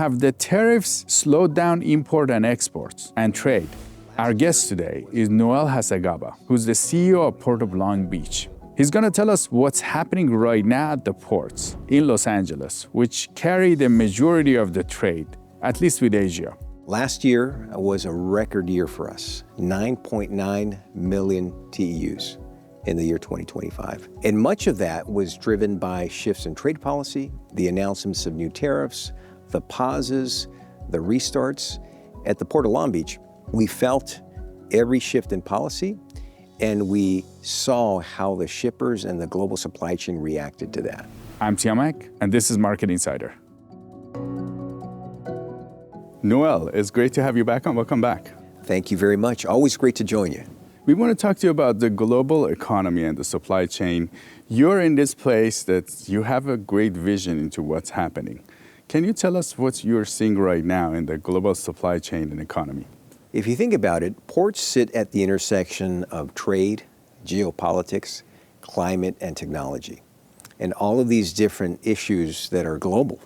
Have the tariffs slowed down import and exports and trade? Our guest today is Noel Hacegaba, who's the CEO of Port of Long Beach. He's going to tell us what's happening right now at the ports in Los Angeles, which carry the majority of the trade, at least with Asia. Last year was a record year for us, 9.9 million TEUs in the year 2025. And much of that was driven by shifts in trade policy, the announcements of new tariffs, the pauses, the restarts. At the Port of Long Beach, we felt every shift in policy, and we saw how the shippers and the global supply chain reacted to that. I'm Tiamak, and this is Market Insider. Noel, it's great to have you back on. Welcome back. Thank you very much. Always great to join you. We want to talk to you about the global economy and the supply chain. You're in this place that you have a great vision into what's happening. Can you tell us what you're seeing right now in the global supply chain and economy? If you think about it, ports sit at the intersection of trade, geopolitics, climate, and technology. And all of these different issues that are global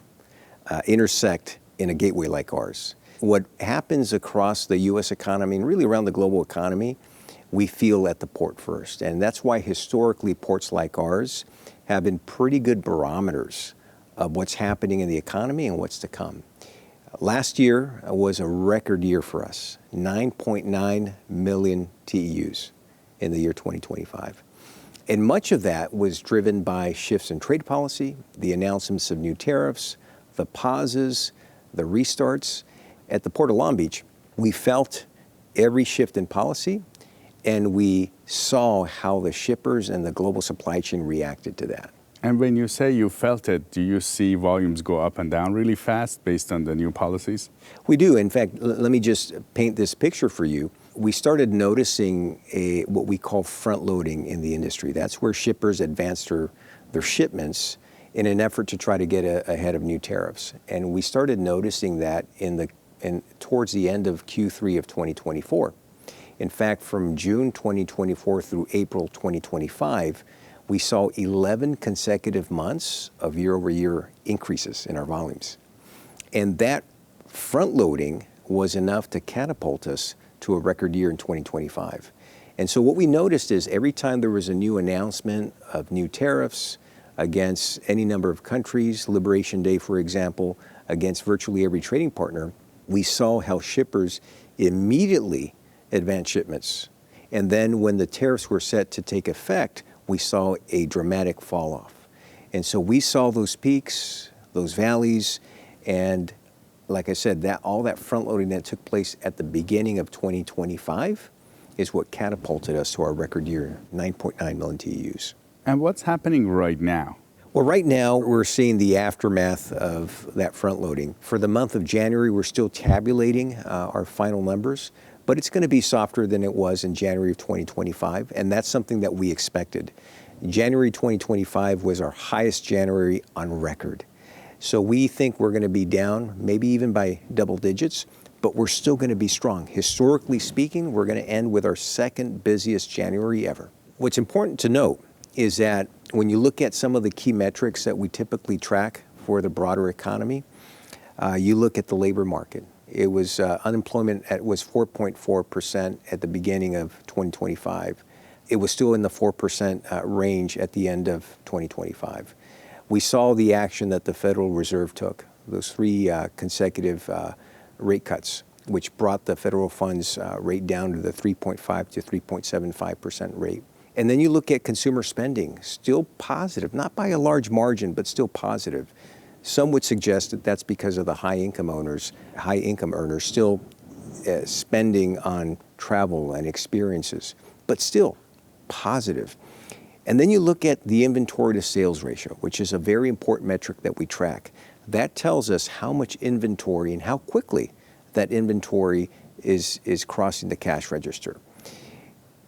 intersect in a gateway like ours. What happens across the U.S. economy and really around the global economy, we feel at the port first. And that's why historically ports like ours have been pretty good barometers of what's happening in the economy and what's to come. Last year was a record year for us, 9.9 million TEUs in the year 2025. And much of that was driven by shifts in trade policy, the announcements of new tariffs, the pauses, the restarts. At the Port of Long Beach, we felt every shift in policy, and we saw how the shippers and the global supply chain reacted to that. And when you say you felt it, do you see volumes go up and down really fast based on the new policies? We do. In fact, let me just paint this picture for you. We started noticing what we call front loading in the industry. That's where shippers advanced their shipments in an effort to try to get ahead of new tariffs. And we started noticing that towards the end of Q3 of 2024. In fact, from June 2024 through April 2025, we saw 11 consecutive months of year-over-year increases in our volumes. And that front loading was enough to catapult us to a record year in 2025. And so what we noticed is every time there was a new announcement of new tariffs against any number of countries, Liberation Day, for example, against virtually every trading partner, we saw how shippers immediately advanced shipments. And then when the tariffs were set to take effect, we saw a dramatic fall off. And so we saw those peaks, those valleys, and like I said, all that front loading that took place at the beginning of 2025 is what catapulted us to our record year, 9.9 million TEUs. And what's happening right now? Well, right now we're seeing the aftermath of that front loading. For the month of January, we're still tabulating our final numbers, but it's going to be softer than it was in January of 2025, and that's something that we expected. January 2025 was our highest January on record. So we think we're going to be down, maybe even by double digits, but we're still going to be strong. Historically speaking, we're going to end with our second busiest January ever. What's important to note is that when you look at some of the key metrics that we typically track for the broader economy, you look at the labor market. It was unemployment was 4.4% at the beginning of 2025. It was still in the 4% range at the end of 2025. We saw the action that the Federal Reserve took, those three consecutive rate cuts, which brought the federal funds rate down to the 3.5 to 3.75% rate. And then you look at consumer spending, still positive, not by a large margin, but still positive. Some would suggest that that's because of the high income earners still spending on travel and experiences, but still positive. And then you look at the inventory to sales ratio, which is a very important metric that we track. That tells us how much inventory and how quickly that inventory is crossing the cash register.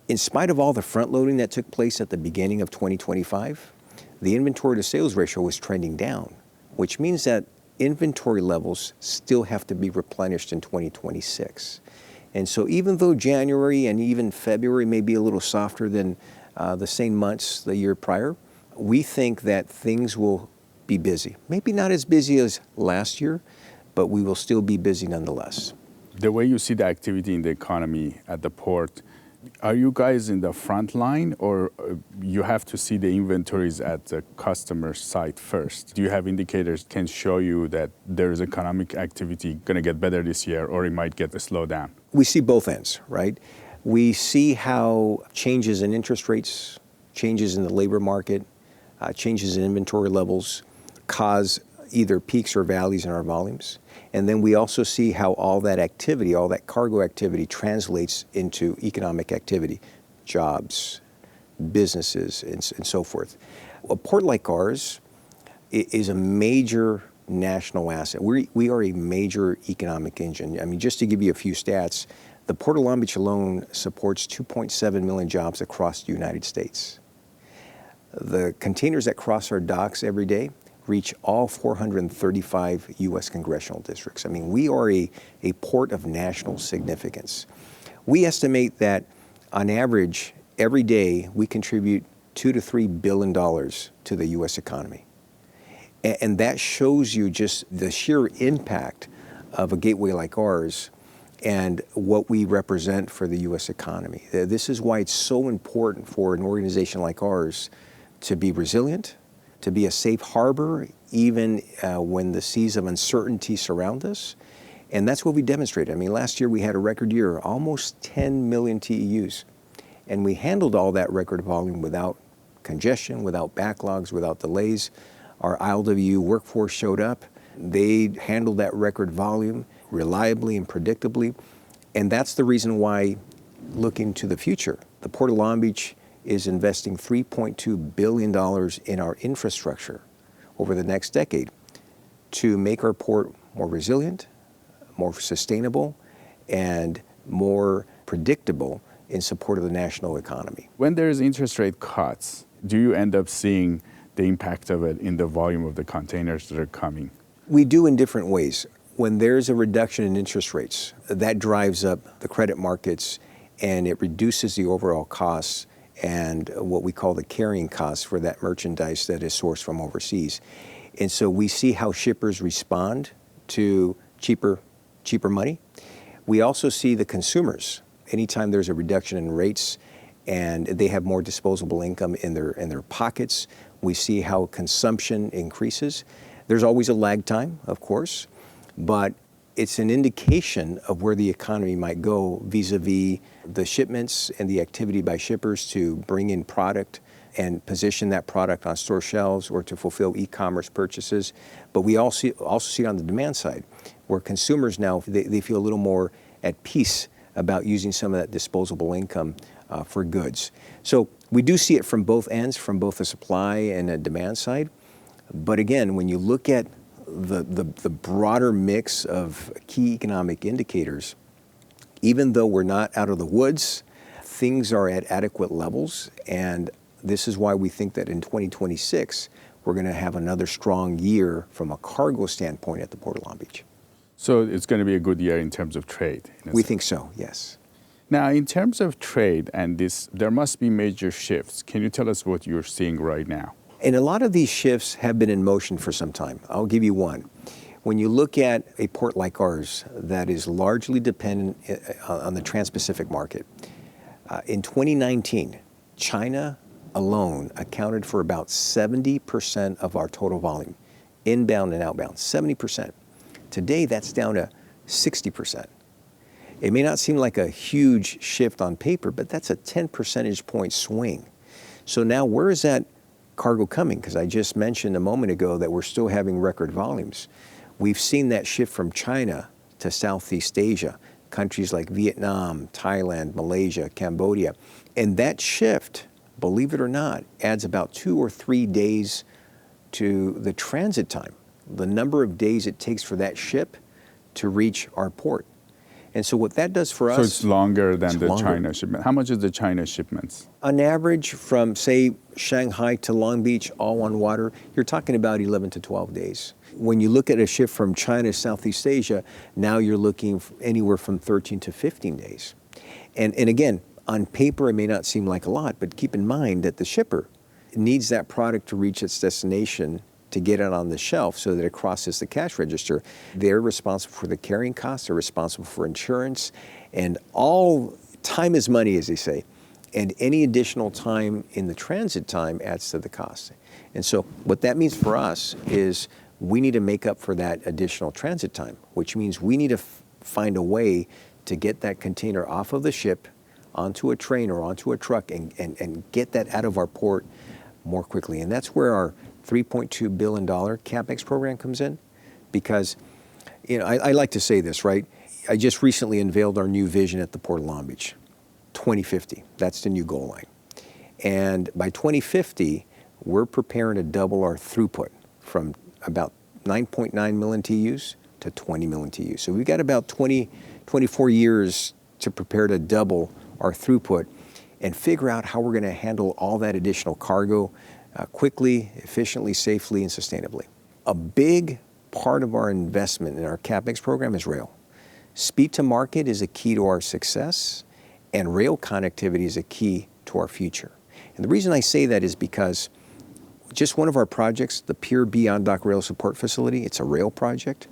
In spite of all the front loading that took place at the beginning of 2025, the inventory to sales ratio was trending down, which means that inventory levels still have to be replenished in 2026. And so even though January and even February may be a little softer than the same months the year prior, we think that things will be busy. Maybe not as busy as last year, but we will still be busy nonetheless. The way you see the activity in the economy at the port, are you guys in the front line, or you have to see the inventories at the customer site first? Do you have indicators that can show you that there is economic activity going to get better this year, or it might get a slowdown? We see both ends, right? We see how changes in interest rates, changes in the labor market, changes in inventory levels cause either peaks or valleys in our volumes. And then we also see how all that activity, all that cargo activity translates into economic activity, jobs, businesses, and so forth. A port like ours is a major national asset. We are a major economic engine. I mean, just to give you a few stats, the Port of Long Beach alone supports 2.7 million jobs across the United States. The containers that cross our docks every day reach all 435 U.S. congressional districts. I mean, we are a port of national significance. We estimate that on average, every day, we contribute $2 to $3 billion to the U.S. economy. And that shows you just the sheer impact of a gateway like ours and what we represent for the U.S. economy. This is why it's so important for an organization like ours to be resilient, to be a safe harbor, even when the seas of uncertainty surround us. And that's what we demonstrated. I mean, last year we had a record year, almost 10 million TEUs. And we handled all that record volume without congestion, without backlogs, without delays. Our ILWU workforce showed up. They handled that record volume reliably and predictably. And that's the reason why, looking to the future, the Port of Long Beach is investing $3.2 billion in our infrastructure over the next decade to make our port more resilient, more sustainable, and more predictable in support of the national economy. When there's interest rate cuts, do you end up seeing the impact of it in the volume of the containers that are coming? We do in different ways. When there's a reduction in interest rates, that drives up the credit markets and it reduces the overall costs and what we call the carrying costs for that merchandise that is sourced from overseas. And so we see how shippers respond to cheaper money. We also see the consumers. Anytime there's a reduction in rates and they have more disposable income in their pockets, we see how consumption increases. There's always a lag time, of course, but it's an indication of where the economy might go vis-a-vis the shipments and the activity by shippers to bring in product and position that product on store shelves or to fulfill e-commerce purchases. But we also see it on the demand side, where consumers now, they feel a little more at peace about using some of that disposable income for goods. So we do see it from both ends, from both the supply and the demand side. But again, when you look at the broader mix of key economic indicators, even though we're not out of the woods, things are at adequate levels. And this is why we think that in 2026, we're going to have another strong year from a cargo standpoint at the Port of Long Beach. So it's going to be a good year in terms of trade? We think so, yes. Now, in terms of trade and this, there must be major shifts. Can you tell us what you're seeing right now? And a lot of these shifts have been in motion for some time. I'll give you one. When you look at a port like ours that is largely dependent on the Trans-Pacific market, in 2019, China alone accounted for about 70% of our total volume, inbound and outbound, 70%. Today, that's down to 60%. It may not seem like a huge shift on paper, but that's a 10 percentage point swing. So now where is that cargo coming? Because I just mentioned a moment ago that we're still having record volumes. We've seen that shift from China to Southeast Asia, countries like Vietnam, Thailand, Malaysia, Cambodia. And that shift, believe it or not, adds about 2 or 3 days to the transit time, the number of days it takes for that ship to reach our port. And so what that does for us... So it's longer than the China shipment. How much is the China shipments? On average, from, say, Shanghai to Long Beach, all on water, you're talking about 11 to 12 days. When you look at a ship from China to Southeast Asia, now you're looking anywhere from 13 to 15 days. And again, on paper, it may not seem like a lot, but keep in mind that the shipper needs that product to reach its destination to to get it on the shelf so that it crosses the cash register. They're responsible for the carrying costs, they're responsible for insurance, and all time is money, as they say. And any additional time in the transit time adds to the cost. And so what that means for us is we need to make up for that additional transit time, which means we need to find a way to get that container off of the ship onto a train or onto a truck and get that out of our port more quickly. And that's where our $3.2 billion CapEx program comes in, because I like to say this, right? I just recently unveiled our new vision at the Port of Long Beach, 2050. That's the new goal line. And by 2050, we're preparing to double our throughput from about 9.9 million TEUs to 20 million TEUs. So we've got about 24 years to prepare to double our throughput and figure out how we're going to handle all that additional cargo quickly, efficiently, safely, and sustainably. A big part of our investment in our CapEx program is rail. Speed to market is a key to our success, and rail connectivity is a key to our future. And the reason I say that is because just one of our projects, the Pier Beyond Dock Rail Support Facility, it's a rail project,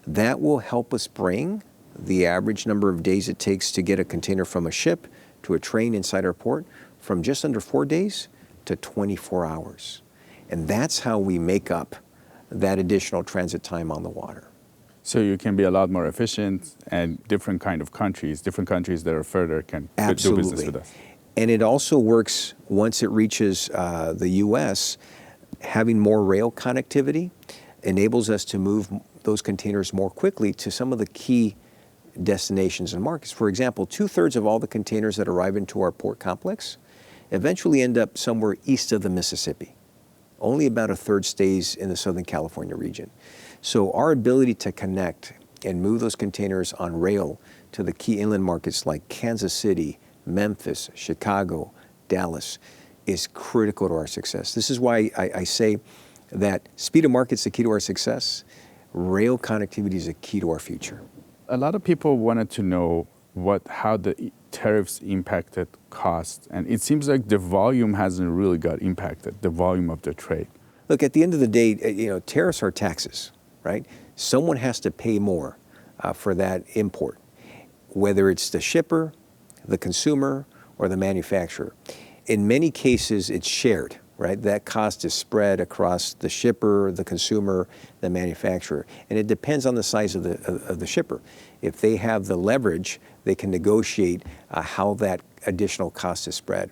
that will help us bring the average number of days it takes to get a container from a ship to a train inside our port from just under 4 days to 24 hours. And that's how we make up that additional transit time on the water. So you can be a lot more efficient, and different countries that are further can do business with us. And it also works once it reaches the U.S., having more rail connectivity enables us to move those containers more quickly to some of the key destinations and markets. For example, 2/3 of all the containers that arrive into our port complex eventually end up somewhere east of the Mississippi. Only about 1/3 stays in the Southern California region. So our ability to connect and move those containers on rail to the key inland markets like Kansas City, Memphis, Chicago, Dallas is critical to our success. This is why I say that speed of market is the key to our success. Rail connectivity is a key to our future. A lot of people wanted to know how the tariffs impacted costs, and it seems like the volume hasn't really got impacted, the volume of the trade. Look, at the end of the day, tariffs are taxes, right? Someone has to pay more for that import, whether it's the shipper, the consumer, or the manufacturer. In many cases, it's shared, right? That cost is spread across the shipper, the consumer, the manufacturer. And it depends on the size of the shipper. If they have the leverage, they can negotiate how that additional cost is spread.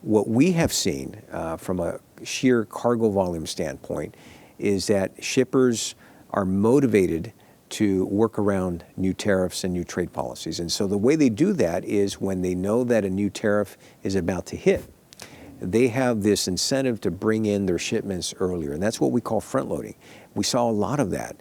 What we have seen from a sheer cargo volume standpoint is that shippers are motivated to work around new tariffs and new trade policies. And so the way they do that is when they know that a new tariff is about to hit, they have this incentive to bring in their shipments earlier. And that's what we call front loading. We saw a lot of that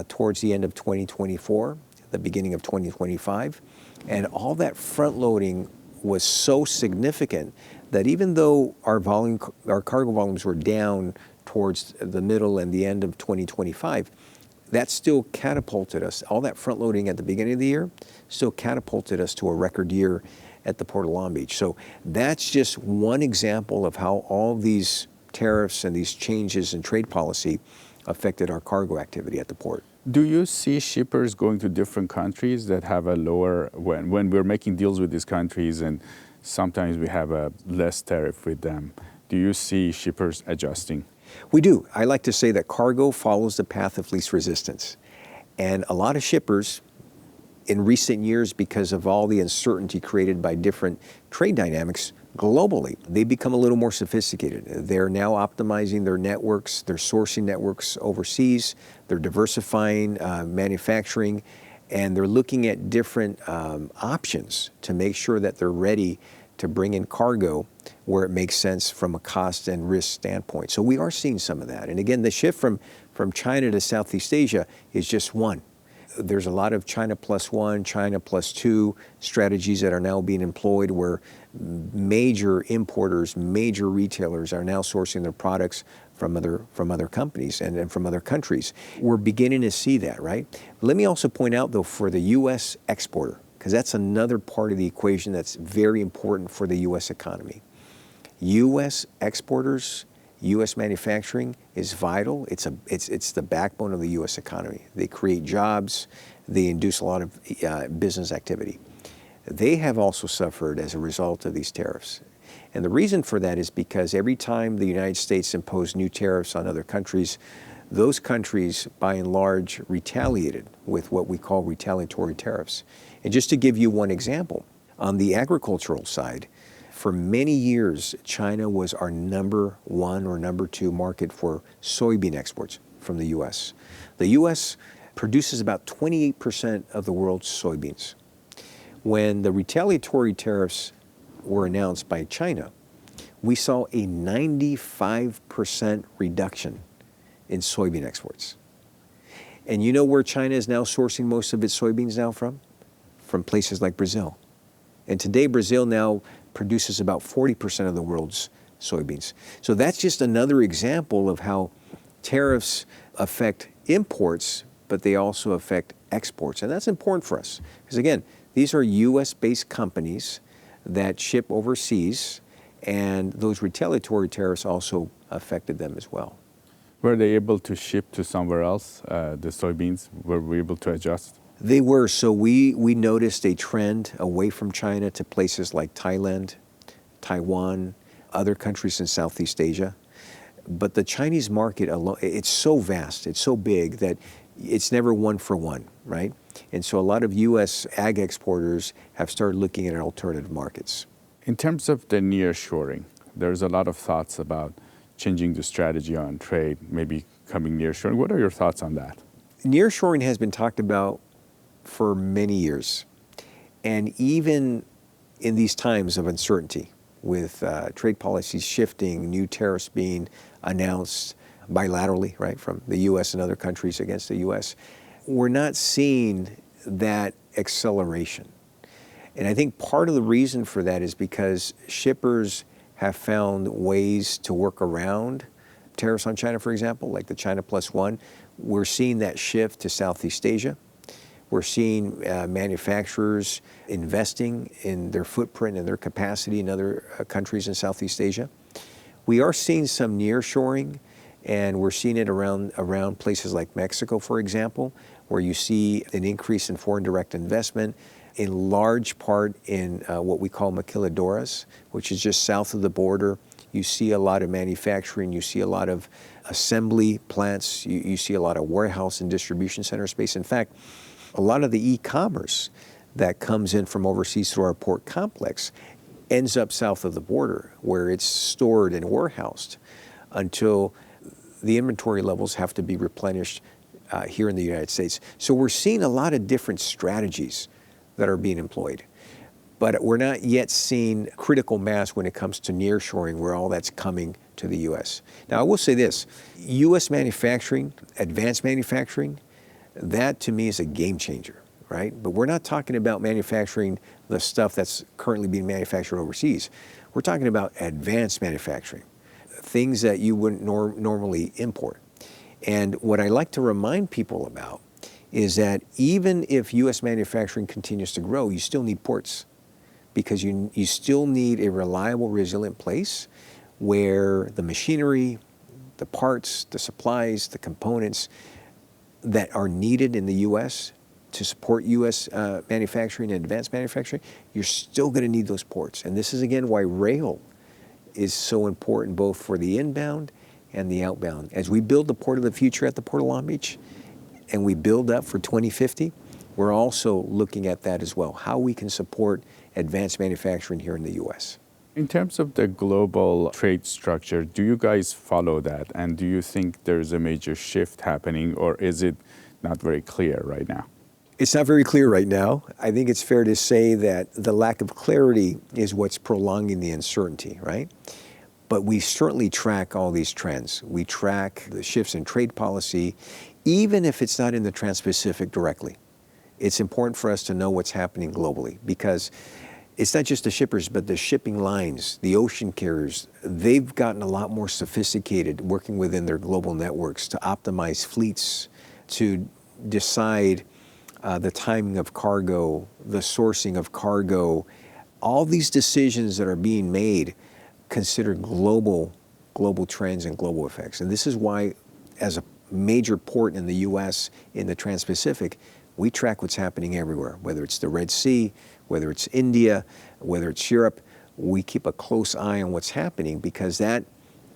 towards the end of 2024, the beginning of 2025. And all that front loading was so significant that even though our cargo volumes were down towards the middle and the end of 2025, that still catapulted us. All that front loading at the beginning of the year still catapulted us to a record year at the Port of Long Beach. So that's just one example of how all these tariffs and these changes in trade policy affected our cargo activity at the port. Do you see shippers going to different countries that have a lower, when we're making deals with these countries and sometimes we have a less tariff with them, do you see shippers adjusting? We do. I like to say that cargo follows the path of least resistance. And a lot of shippers in recent years, because of all the uncertainty created by different trade dynamics globally, they become a little more sophisticated. They're now optimizing their networks, their sourcing networks overseas, they're diversifying manufacturing, and they're looking at different options to make sure that they're ready to bring in cargo where it makes sense from a cost and risk standpoint. So we are seeing some of that. And again, the shift from China to Southeast Asia is just one. There's a lot of China plus one, China plus two strategies that are now being employed where major importers, major retailers are now sourcing their products from other companies and from other countries. We're beginning to see that, right? Let me also point out, though, for the U.S. exporter, because that's another part of the equation that's very important for the U.S. economy. U.S. exporters U.S. manufacturing is vital. It's the backbone of the U.S. economy. They create jobs. They induce a lot of business activity. They have also suffered as a result of these tariffs. And the reason for that is because every time the United States imposed new tariffs on other countries, those countries, by and large, retaliated with what we call retaliatory tariffs. And just to give you one example, on the agricultural side, for many years, China was our number one or number two market for soybean exports from the U.S. The U.S. produces about 28% of the world's soybeans. When the retaliatory tariffs were announced by China, we saw a 95% reduction in soybean exports. And you know where China is now sourcing most of its soybeans now from? From places like Brazil. And today, Brazil now produces about 40% of the world's soybeans. So that's just another example of how tariffs affect imports, but they also affect exports. And that's important for us. Because again, these are US-based companies that ship overseas, and those retaliatory tariffs also affected them as well. Were they able to ship to somewhere else, the soybeans? Were we able to adjust? They were. So we noticed a trend away from China to places like Thailand, Taiwan, other countries in Southeast Asia. But the Chinese market alone, it's so vast, it's so big that it's never one for one, right? And so a lot of U.S. ag exporters have started looking at alternative markets. In terms of the nearshoring, there's a lot of thoughts about changing the strategy on trade, maybe coming nearshoring. What are your thoughts on that? Nearshoring has been talked about for many years. And even in these times of uncertainty, with trade policies shifting, new tariffs being announced bilaterally, right, from the U.S. and other countries against the U.S., we're not seeing that acceleration. And I think part of the reason for that is because shippers have found ways to work around tariffs on China, for example, like the China Plus One. We're seeing that shift to Southeast Asia. We're seeing manufacturers investing in their footprint and their capacity in other countries in Southeast Asia. We are seeing some nearshoring, and we're seeing it around places like Mexico, for example, where you see an increase in foreign direct investment, in large part in what we call maquiladoras, which is just south of the border. You see a lot of manufacturing, you see a lot of assembly plants, you see a lot of warehouse and distribution center space. In fact, a lot of the e-commerce that comes in from overseas through our port complex ends up south of the border, where it's stored and warehoused until the inventory levels have to be replenished here in the United States. So we're seeing a lot of different strategies that are being employed. But we're not yet seeing critical mass when it comes to nearshoring, where all that's coming to the U.S. Now, I will say this, U.S. manufacturing, advanced manufacturing, that to me is a game changer, right? But we're not talking about manufacturing the stuff that's currently being manufactured overseas. We're talking about advanced manufacturing, things that you wouldn't normally import. And what I like to remind people about is that even if U.S. manufacturing continues to grow, you still need ports, because you still need a reliable, resilient place where the machinery, the parts, the supplies, the components that are needed in the U.S. to support U.S. manufacturing and advanced manufacturing, you're still going to need those ports. And this is, again, why rail is so important, both for the inbound and the outbound. As we build the port of the future at the Port of Long Beach, and we build up for 2050, we're also looking at that as well, how we can support advanced manufacturing here in the U.S. In terms of the global trade structure, do you guys follow that? And do you think there's a major shift happening, or is it not very clear right now? It's not very clear right now. I think it's fair to say that the lack of clarity is what's prolonging the uncertainty, right? But we certainly track all these trends. We track the shifts in trade policy, even if it's not in the Trans-Pacific directly. It's important for us to know what's happening globally, because it's not just the shippers, but the shipping lines, the ocean carriers, they've gotten a lot more sophisticated working within their global networks to optimize fleets, to decide the timing of cargo, the sourcing of cargo. All these decisions that are being made consider global global trends and global effects. And this is why, as a major port in the U.S. in the Trans-Pacific, we track what's happening everywhere, whether it's the Red Sea, whether it's India, whether it's Europe. We keep a close eye on what's happening because that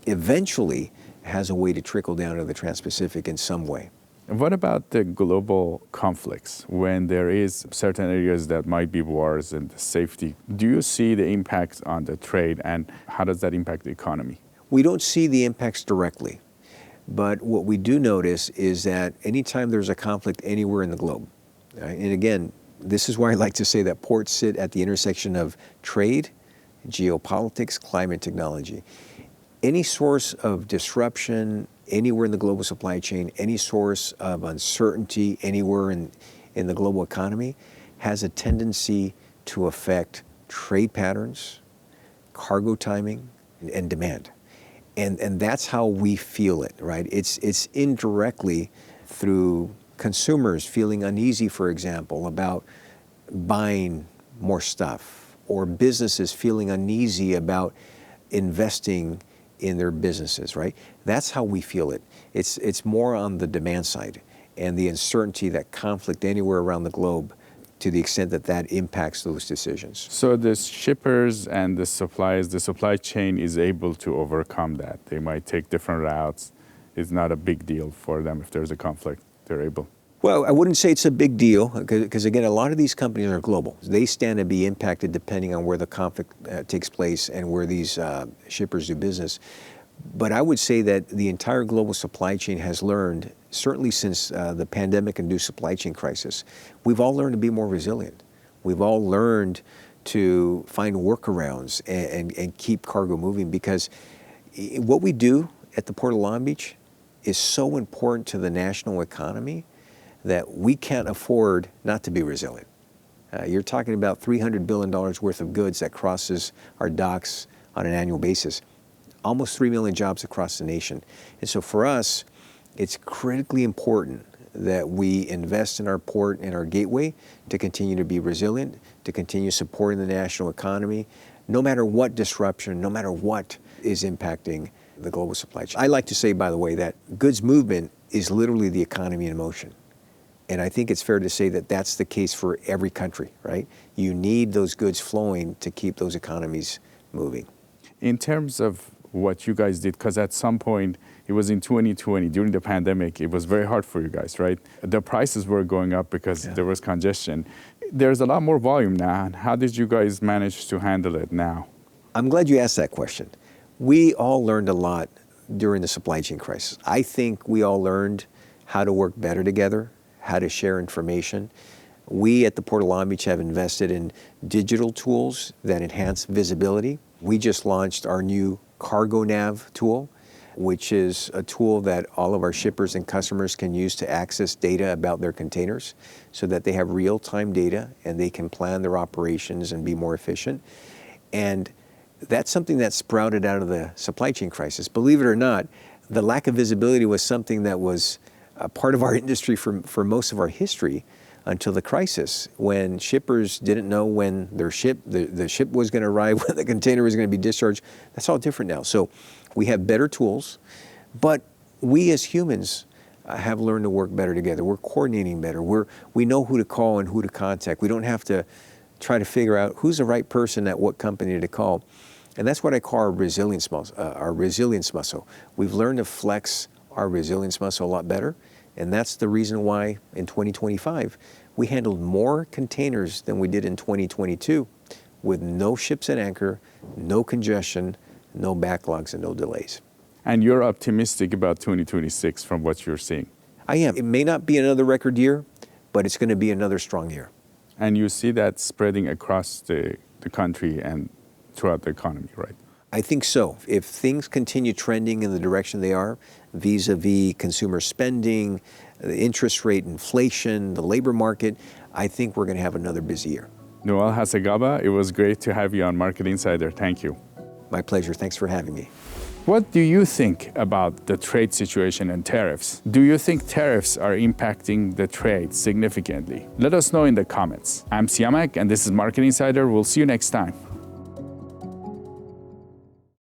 eventually has a way to trickle down to the Trans-Pacific in some way. And what about the global conflicts when there is certain areas that might be wars and safety? Do you see the impact on the trade and how does that impact the economy? We don't see the impacts directly, but what we do notice is that anytime there's a conflict anywhere in the globe, right, and again, this is why I like to say that ports sit at the intersection of trade, geopolitics, climate technology. Any source of disruption anywhere in the global supply chain, any source of uncertainty anywhere in the global economy has a tendency to affect trade patterns, cargo timing, and demand. And that's how we feel it, right? It's indirectly through consumers feeling uneasy, for example, about buying more stuff, or businesses feeling uneasy about investing in their businesses, right? That's how we feel it. It's more on the demand side and the uncertainty that conflict anywhere around the globe to the extent that that impacts those decisions. So the shippers and the suppliers, the supply chain is able to overcome that. They might take different routes. It's not a big deal for them if there's a conflict. They're able. Well, I wouldn't say it's a big deal because again, a lot of these companies are global. They stand to be impacted depending on where the conflict takes place and where these shippers do business. But I would say that the entire global supply chain has learned, certainly since the pandemic-induced supply chain crisis, we've all learned to be more resilient. We've all learned to find workarounds and keep cargo moving because what we do at the Port of Long Beach is so important to the national economy that we can't afford not to be resilient. You're talking about $300 billion worth of goods that crosses our docks on an annual basis, almost 3 million jobs across the nation. And so for us, it's critically important that we invest in our port and our gateway to continue to be resilient, to continue supporting the national economy, no matter what disruption, no matter what is impacting the global supply chain. I like to say, by the way, that goods movement is literally the economy in motion. And I think it's fair to say that that's the case for every country, right? You need those goods flowing to keep those economies moving. In terms of what you guys did, because at some point, it was in 2020, during the pandemic, it was very hard for you guys, right? The prices were going up because there was congestion. There's a lot more volume now. How did you guys manage to handle it now? I'm glad you asked that question. We all learned a lot during the supply chain crisis. I think we all learned how to work better together, how to share information. We at the Port of Long Beach have invested in digital tools that enhance visibility. We just launched our new Cargo Nav tool, which is a tool that all of our shippers and customers can use to access data about their containers so that they have real-time data and they can plan their operations and be more efficient. And that's something that sprouted out of the supply chain crisis. Believe it or not, the lack of visibility was something that was a part of our industry for most of our history until the crisis, when shippers didn't know when their the ship was going to arrive, when the container was going to be discharged. That's all different now. So we have better tools, but we as humans have learned to work better together. We're coordinating better. We know who to call and who to contact. We don't have to try to figure out who's the right person at what company to call. And that's what I call our resilience muscle. We've learned to flex our resilience muscle a lot better. And that's the reason why in 2025, we handled more containers than we did in 2022 with no ships at anchor, no congestion, no backlogs, and no delays. And you're optimistic about 2026 from what you're seeing? I am. It may not be another record year, but it's going to be another strong year. And you see that spreading across the country and throughout the economy, right? I think so. If things continue trending in the direction they are, vis-a-vis consumer spending, the interest rate, inflation, the labor market, I think we're going to have another busy year. Noel Hacegaba, it was great to have you on Market Insider. Thank you. My pleasure. Thanks for having me. What do you think about the trade situation and tariffs? Do you think tariffs are impacting the trade significantly? Let us know in the comments. I'm Siamak, and this is Market Insider. We'll see you next time.